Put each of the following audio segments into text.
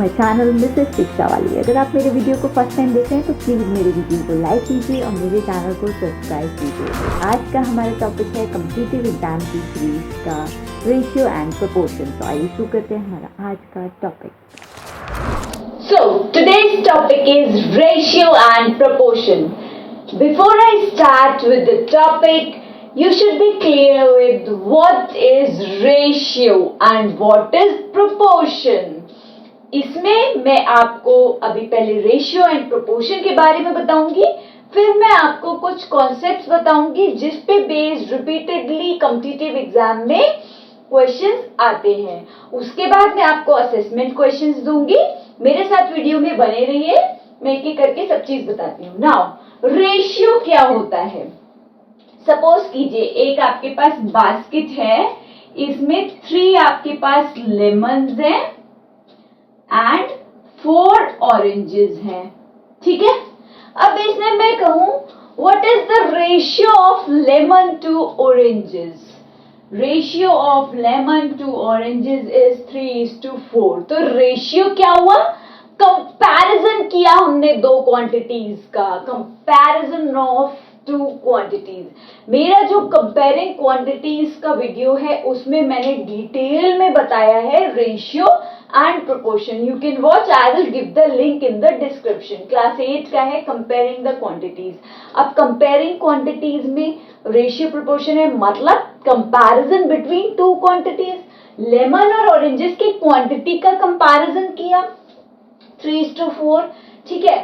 My channel Mrs शिक्षा वाली। अगर आप मेरे वीडियो को फर्स्ट टाइम देख रहे हैं तो प्लीज़ मेरे वीडियो को लाइक कीजिए और मेरे चैनल को सब्सक्राइब कीजिए। आज का हमारा टॉपिक है कॉम्पिटिटिव एग्जाम की सीरीज का रेशियो एंड प्रोपोर्शन। तो आइए शुरू करते हैं हमारा आज का topic. So today's topic is ratio and proportion. Before I start with the topic, you should be clear with what is ratio and what is proportion. इसमें मैं आपको अभी पहले रेशियो एंड प्रोपोर्शन के बारे में बताऊंगी, फिर मैं आपको कुछ कॉन्सेप्ट्स बताऊंगी जिस पे बेस्ड रिपीटेडली कॉम्पिटिटिव एग्जाम में क्वेश्चंस आते हैं। उसके बाद मैं आपको असेसमेंट क्वेश्चंस दूंगी। मेरे साथ वीडियो में बने रहिए, मैं एक एक करके सब चीज बताती हूँ। नाउ रेशियो क्या होता है? सपोज कीजिए एक आपके पास बास्केट है, इसमें 3 आपके पास लेमन्स हैं एंड 4 ऑरेंजेस हैं, ठीक है। अब इसमें मैं कहूं what is the ratio of lemon to oranges? Ratio of lemon to oranges is 3:4। तो रेशियो क्या हुआ? कंपैरिजन किया हमने दो क्वांटिटीज का, कंपैरिजन ऑफ 2 क्वांटिटीज। मेरा जो कंपेयरिंग क्वांटिटीज का वीडियो है उसमें मैंने डिटेल में बताया है ratio and proportion. You can watch, I will give the link in the description. Class 8 का है कंपेयरिंग द क्वांटिटीज। अब कंपेयरिंग क्वांटिटीज में रेशियो प्रोपोर्शन है, मतलब कंपैरिजन बिटवीन 2 क्वांटिटीज। लेमन और ऑरेंजेस की क्वांटिटी का कंपैरिजन किया 3:4, ठीक है।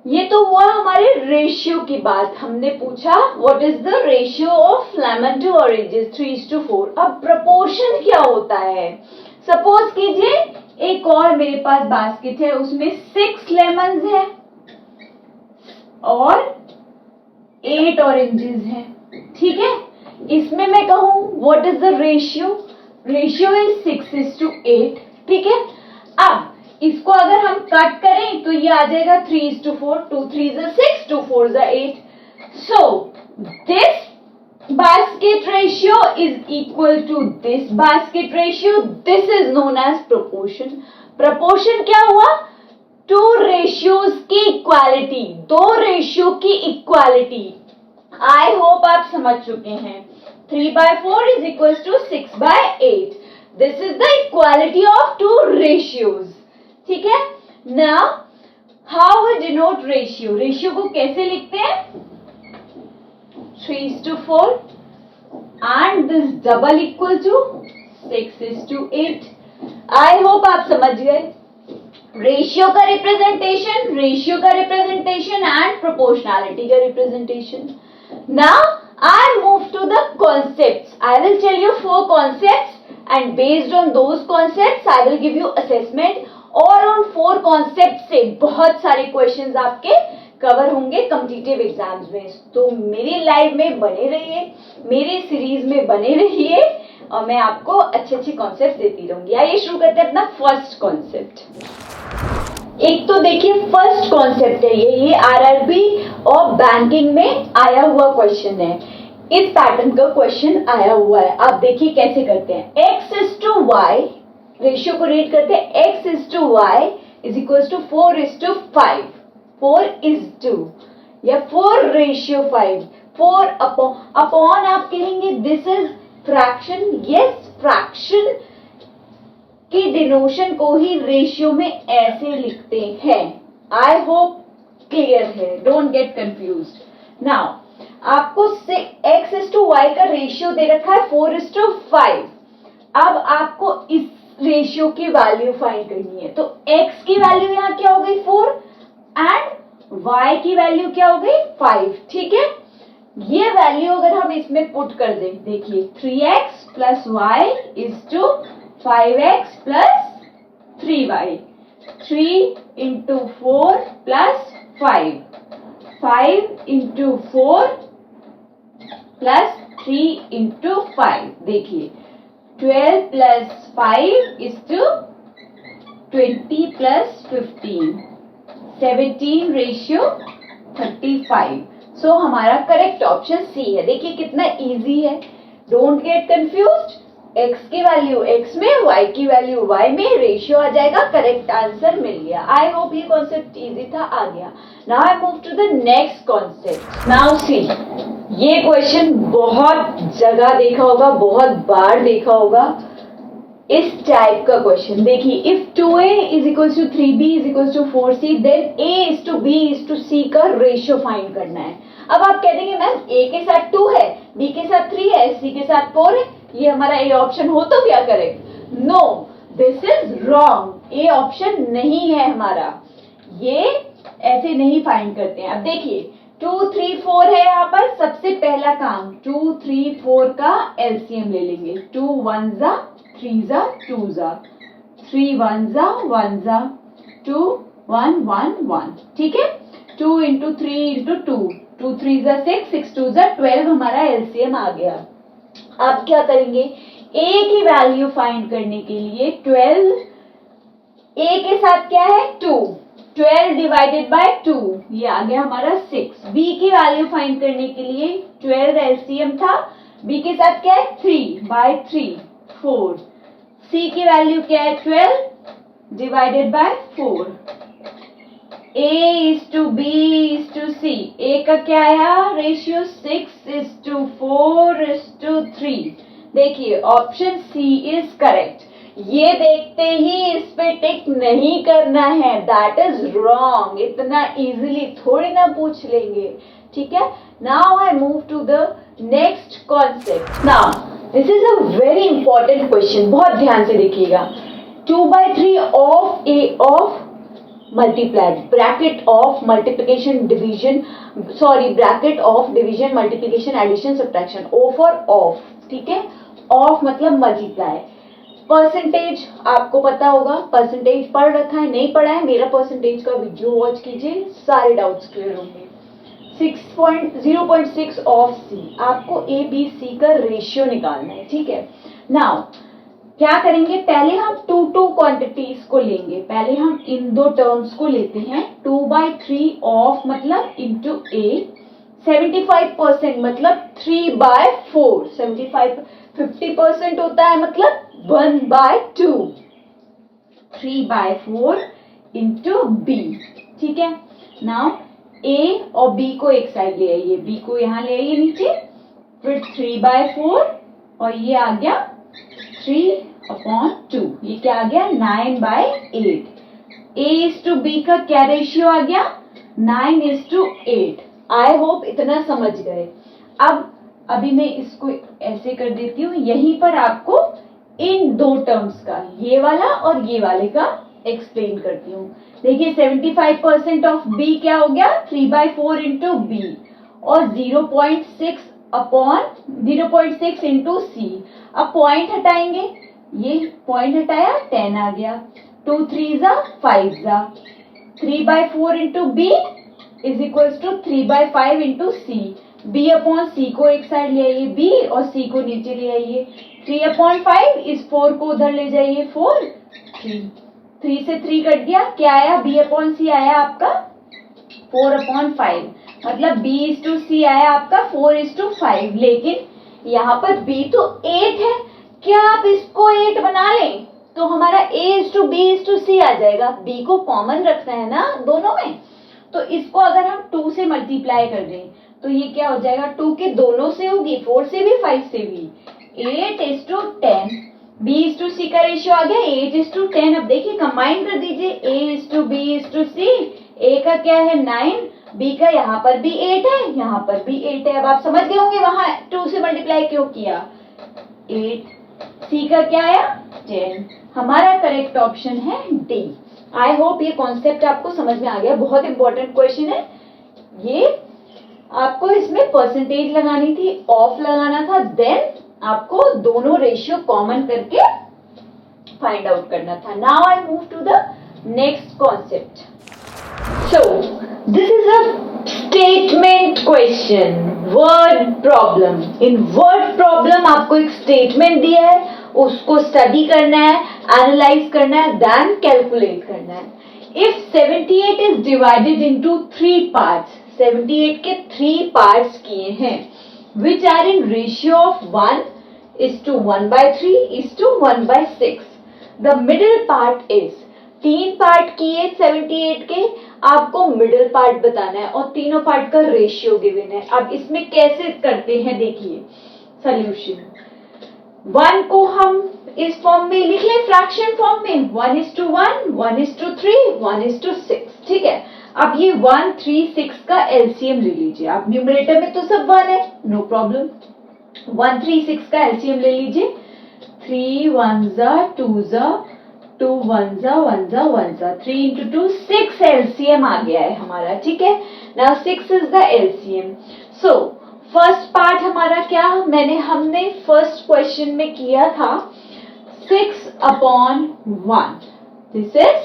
ये तो हुआ हमारे रेशियो की बात। हमने पूछा what is the ratio of lemon to oranges 3:4। अब प्रोपोर्शन क्या होता है? सपोज कीजिए एक और मेरे पास बास्केट है, उसमें 6 लेमन्स है और 8 ऑरेंजेस हैं, ठीक है। इसमें मैं कहूं what is the ratio? Ratio is 6:8, ठीक है। अब इसको अगर हम कट करें तो ये आ जाएगा 3:4, 2 3 6, 2 4 8। So this basket ratio is equal to this basket ratio. This is known as proportion. Proportion क्या हुआ? 2 ratios की इक्वालिटी, 2 रेशियो की इक्वालिटी। आई होप आप समझ चुके हैं। 3/4 is equals to 6/8. This is the equality of 2 ratios. ठीक है। Now how we denote ratio? Ratio को कैसे लिखते हैं? 3:4 and this double equal to 6:8. I hope आप समझ गए। रेशियो का रिप्रेजेंटेशन एंड प्रोपोर्शनैलिटी का representation. Now I move to the concepts. I will tell you 4 concepts and based on those concepts I will give you assessment. और उन 4 concept से बहुत सारे क्वेश्चंस आपके कवर होंगे कॉम्पिटिटिव एग्जाम्स में। तो मेरी लाइव में बने रहिए, मेरी सीरीज में बने रहिए और मैं आपको अच्छे अच्छे कॉन्सेप्ट देती रहूंगी। आइए शुरू करते हैं अपना फर्स्ट कॉन्सेप्ट। एक तो देखिए फर्स्ट कॉन्सेप्ट है ये आरआरबी और बैंकिंग में आया हुआ क्वेश्चन है। इस पैटर्न का क्वेश्चन आया हुआ है। आप देखिए कैसे करते हैं। x:y, रेशियो को रीड करते हैं। x:y इज इक्वल टू 4:5, 4:2 या 4:5। 4 अपॉन आप कहेंगे this is fraction. Yes, fraction की डिनोशन को ही रेशियो में ऐसे लिखते हैं। आई होप क्लियर है, डोंट गेट कंफ्यूज्ड। नाउ आपको x:y का रेशियो दे रखा है 4:5। अब आपको इस रेशियो की वैल्यू फाइंड करनी है। तो x की वैल्यू यहां क्या हो गई 4 एंड y की वैल्यू क्या हो गई 5, ठीक है। ये वैल्यू अगर हम इसमें पुट कर दें, देखिए 3x plus y is to 5x plus 3y। 3 into 4 plus 5, 5 into 4 plus 3 into 5। देखिए 12 plus 5 is to 20 plus 15, 17 ratio 35। सो हमारा करेक्ट ऑप्शन सी है। देखिए कितना इजी है, डोंट गेट कंफ्यूज्ड। x की वैल्यू x में, y की वैल्यू y में, रेशियो आ जाएगा, करेक्ट आंसर मिल गया। आई होप ये कॉन्सेप्ट इजी था, आ गया। Now I move to the next concept. Now see, ये क्वेश्चन बहुत जगह देखा होगा, बहुत बार देखा होगा, इस टाइप का क्वेश्चन। देखिए, if 2a is equals to 3b is equals to 4c, then a is to b is to c का रेशियो फाइंड करना है। अब आप कह देंगे मैम a के साथ 2 है, b के साथ 3 है, c के साथ 4 है, ये हमारा ए ऑप्शन हो तो क्या correct? No, this is wrong. A option नहीं है हमारा, ये ऐसे नहीं फाइंड करते हैं। अब देखिए 2 3 4 है यहाँ पर। सबसे पहला काम 2 3 4 का एलसीएम ले लेंगे। 2 1 जा 3 जा 2 जा, 3 1 जा 1 जा, 2 1 1 1, ठीक है। 2 इंटू 3 इंटू 2, 2 3 जा 6, 6 2 जा 12 हमारा एलसीएम आ गया। अब क्या करेंगे, a की वैल्यू फाइंड करने के लिए 12, a के साथ क्या है 2, 12 डिवाइडेड बाय 2, ये आ गया हमारा 6। b की वैल्यू फाइंड करने के लिए 12 एलसीएम था, b के साथ क्या है 3 बाय 3 4, c की वैल्यू क्या है 12 divided by 4, a is to b is to c, a का क्या आया ratio 6 is to 4 is to 3। देखिए ऑप्शन सी इज करेक्ट। ये देखते ही इस पे टिक नहीं करना है, दैट इज रॉन्ग। इतना इजीली थोड़ी ना पूछ लेंगे, ठीक है। Now I move to the next concept. Now this is a very important question, बहुत ध्यान से देखिएगा। 2/3 of A of multiplied, bracket of multiplication division, sorry bracket of division multiplication addition subtraction, o for off, ठीक है। Of मतलब multiply. Percentage आपको पता होगा, परसेंटेज पढ़ रखा है, नहीं पढ़ा है मेरा परसेंटेज का वीडियो वॉच कीजिए, सारे डाउट्स क्लियर होंगे। 0.6 ऑफ सी, आपको ए बी सी का रेशियो निकालना है, ठीक है। नाउ क्या करेंगे, पहले हम 2 क्वांटिटीज को लेंगे। पहले हम इन दो टर्म्स को लेते हैं। 2/3 ऑफ मतलब इंटू ए, 75% मतलब 3/4, 50% होता है मतलब 1/2, 3/4 इंटू बी, ठीक है। नाउ ए और बी को एक साइड ले आइए, बी को यहां ले आइए नीचे, फिर 3/4 और ये आ गया 3/2, ये क्या आ गया 9/8। a is to b का क्या रेशियो आ गया 9 is to 8। आई होप इतना समझ गए। अब अभी मैं इसको ऐसे कर देती हूँ, यहीं पर आपको इन दो टर्म्स का, ये वाला और ये वाले का एक्सप्लेन करती हूँ। देखिए 75% ऑफ b क्या हो गया 3/4 इंटू बी, और 0.6 इंटू सी। अब पॉइंट हटाएंगे, ये पॉइंट हटाया 10 आ गया, 2 3 जा 5 जा, 3/4 into B is equals to 3/5 into C. B upon C को एक साइड ले आइए, बी और सी को नीचे ले आइए। 3/5 इस 4 को उधर ले जाइए, 4 3 से 3 कट गया, क्या आया बी अपॉन सी आया आपका 4/5, मतलब b is to c आया आपका 4:5। लेकिन यहाँ पर b तो 8 है, क्या आप इसको 8 बना लें तो हमारा a is to b is to c आ जाएगा। b को कॉमन रखना है ना दोनों में, तो इसको अगर हम 2 से मल्टीप्लाई कर दें तो ये क्या हो जाएगा, 2 के दोनों से होगी, 4 से भी 5 से भी, 8:10। b is to c का रेशियो आ गया 8:10। अब देखिए कंबाइन कर दीजिए, a is to b is to c, a का क्या है 9, b का यहाँ पर भी 8 है, यहाँ पर भी 8 है। अब आप समझ गए होंगे वहां 2 से मल्टीप्लाई क्यों किया, 8, c का क्या आया 10। हमारा करेक्ट ऑप्शन है डी। आई होप ये कॉन्सेप्ट आपको समझ में आ गया, बहुत इंपॉर्टेंट क्वेश्चन है ये। आपको इसमें परसेंटेज लगानी थी, ऑफ लगाना था, देन आपको दोनों रेशियो कॉमन करके फाइंड आउट करना था। Now I move to the next concept. So this is a statement question, word problem. In word problem आपको एक स्टेटमेंट दिया है, उसको स्टडी करना है, एनालाइज करना है, देन कैलकुलेट करना है। If 78 is divided into 3 parts, 78 के 3 पार्ट्स किए हैं, which are in ratio of 1 is to 1/3 is to 1/6. The middle part is, 3 part किए 78 के, आपको मिडिल पार्ट बताना है और तीनों पार्ट का रेशियो गिवन है। अब इसमें कैसे करते हैं देखिए सॉल्यूशन। 1 को हम इस फॉर्म में लिख लें, फ्रैक्शन फॉर्म में, 1:1, 1:3, 1:6, ठीक है। अब ये 1, 3, 6 का एलसीएम ले लीजिए आप। न्यूमरेटर में तो सब 1 है, नो प्रॉब्लम। 1, 3, 6 का एलसीएम ले लीजिए। 3 1s 2s 2 1s 1s 1s 3 into 2 6 LCM आ गया है हमारा, ठीक है। Now 6 is the LCM. So first part हमारा क्या, हमने फर्स्ट क्वेश्चन में किया था 6/1, this is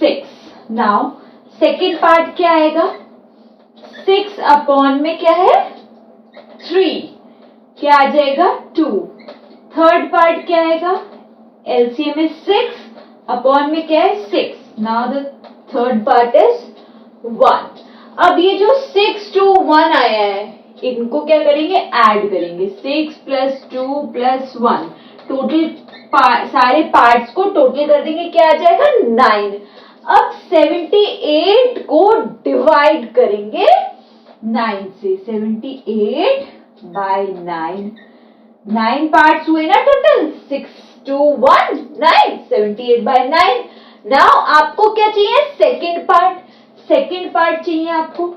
6। Now second part क्या आएगा, 6 में क्या है 3, क्या आ जाएगा 2। थर्ड पार्ट क्या आएगा, एलसीएम में 6 में क्या है 6। Now the third part is 1। अब ये जो 6 to 1 आया है, इनको क्या करेंगे, ऐड करेंगे। 6 + 2 + 1, टोटल सारे पार्ट्स को टोटल कर देंगे, क्या आ जाएगा 9। अब 78 को डिवाइड करेंगे 9 से, 78/9, 9 पार्ट्स हुए ना टोटल, 6 to 1 9, 78/9। नाउ आपको क्या चाहिए, सेकेंड पार्ट। सेकेंड पार्ट चाहिए आपको।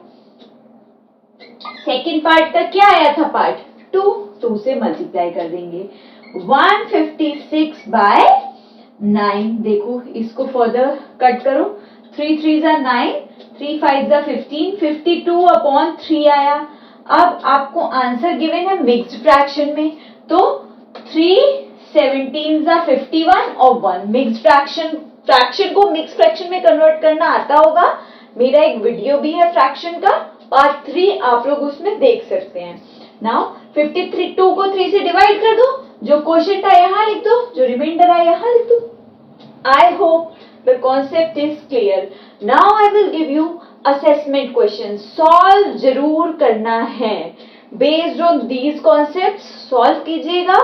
सेकेंड पार्ट का क्या आया था पार्ट, 2 से मल्टीप्लाई कर देंगे। 156/9, देखो इसको फर्दर कट करो, 3 3s 9, 3 5s 15, 52/3 आया। अब आपको आंसर गिवन है मिक्स्ड फ्रैक्शन में, तो 3 17s 51 और 1 मिक्स्ड फ्रैक्शन को मिक्स्ड फ्रैक्शन में कन्वर्ट करना आता होगा। मेरा एक वीडियो भी है फ्रैक्शन का, पार्ट 3, आप लोग उसमें देख सकते हैं। नाउ 2 को 3 से डिवाइड कर दो, जो क्वेश्चन था यहाँ लिख दो, जो रिमाइंडर है यहाँ लिख दो। I hope the concept is clear. Now I will give you assessment question, solve जरूर करना है। Based on these concept solve कीजिएगा,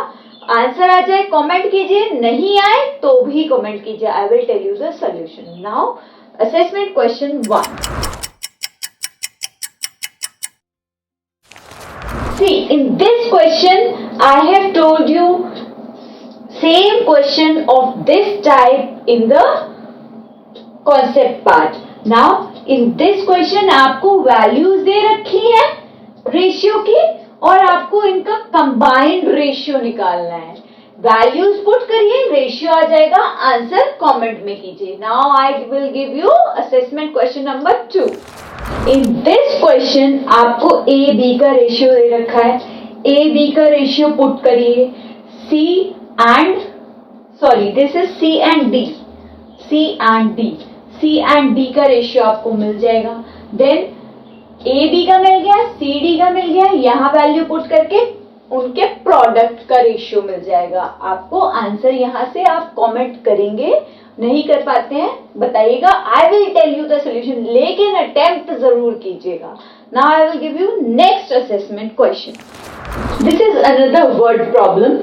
आंसर आ जाए कमेंट कीजिए, नहीं आए तो भी कमेंट कीजिए, I will tell you the solution. Now assessment question 1। See, in this question, I have told you same question of this type in the concept part. Now, in this question आपको values दे रखी है ratio की और आपको इनका combined ratio निकालना है। Values put करिए, रेशियो आ जाएगा, आंसर कमेंट में कीजिए। Now I will give you assessment question number 2। In this question आपको ए बी का रेशियो दे रखा है, ए बी का रेशियो पुट करिए। This is C and D का रेशियो आपको मिल जाएगा। देन ए बी का मिल गया, सी डी का मिल गया, यहाँ वैल्यू पुट करके उनके प्रोडक्ट का रेशियो मिल जाएगा आपको। आंसर यहाँ से आप कमेंट करेंगे, नहीं कर पाते हैं बताइएगा, I will tell you the solution, लेकिन अटेम्प्ट जरूर कीजिएगा। Now I will give you next assessment question. This is another word problem.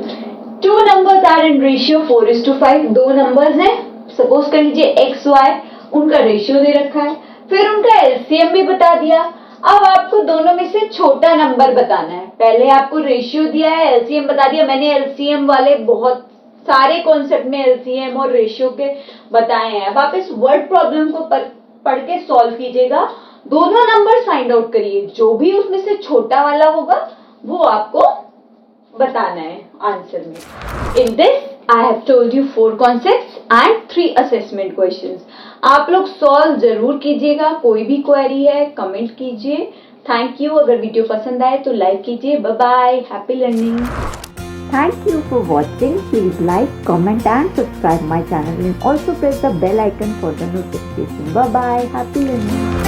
2 numbers are in ratio 4:5। 2 numbers हैं, सपोज कर लीजिए x y, उनका रेशियो दे रखा है, फिर उनका एलसीएम भी बता दिया। अब आपको दोनों में से छोटा नंबर बताना है। पहले आपको रेशियो दिया है, एलसीएम बता दिया। मैंने एलसीएम वाले बहुत सारे कॉन्सेप्ट में एलसीएम और रेशियो के बताए हैं। अब आप इस वर्ड प्रॉब्लम को पढ़ के सॉल्व कीजिएगा, दोनों नंबर फाइंड आउट करिए, जो भी उसमें से छोटा वाला होगा वो आपको बताना है आंसर में। In this I have told you 4 concepts and 3 assessment questions. आप लोग सॉल्व जरूर कीजिएगा, कोई भी क्वेरी है कमेंट कीजिए। Thank you. अगर वीडियो पसंद आए तो लाइक कीजिए। Bye bye, happy learning. Thank you for watching. Please like, comment and subscribe my channel and also press the bell icon for the notification. Bye bye. Happy learning.